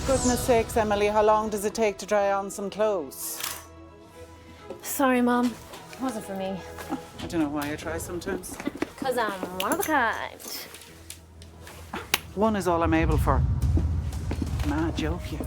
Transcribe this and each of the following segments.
Goodness sakes, Emily, how long does it take to dry on some clothes? Sorry, Mom. It wasn't for me. Oh, I don't know why I try sometimes. 'Cause I'm one of a kind. One is all I'm able for. Nah, joke you.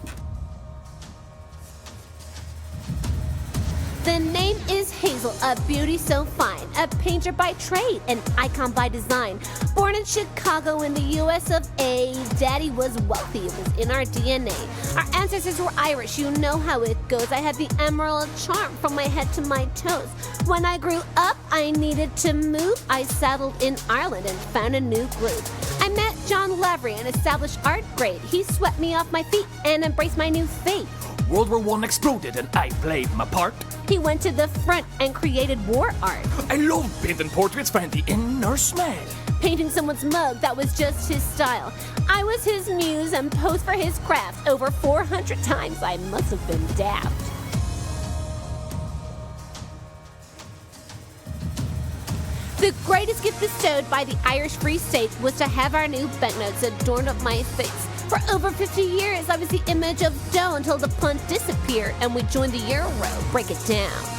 The name is Hazel, a beauty so fine, a painter by trade, an icon by design. Born in Chicago in the US of A, Daddy was wealthy, it was in our DNA. Our ancestors were Irish, you know how it goes. I had the emerald charm from my head to my toes. When I grew up, I needed to move. I settled in Ireland and found a new groove. I met John Lavery, an established art grade. He swept me off my feet and embraced my new fate. World War I exploded and I played my part. He went to the front and created war art. I love painting portraits for the inner smile. Painting someone's mug, that was just his style. I was his muse and posed for his craft. Over 400 times, I must have been daft. The greatest gift bestowed by the Irish Free State was to have our new banknotes adorn up my face. For over 50 years, I was the image of dough until the punt disappeared and we joined the euro. Break it down.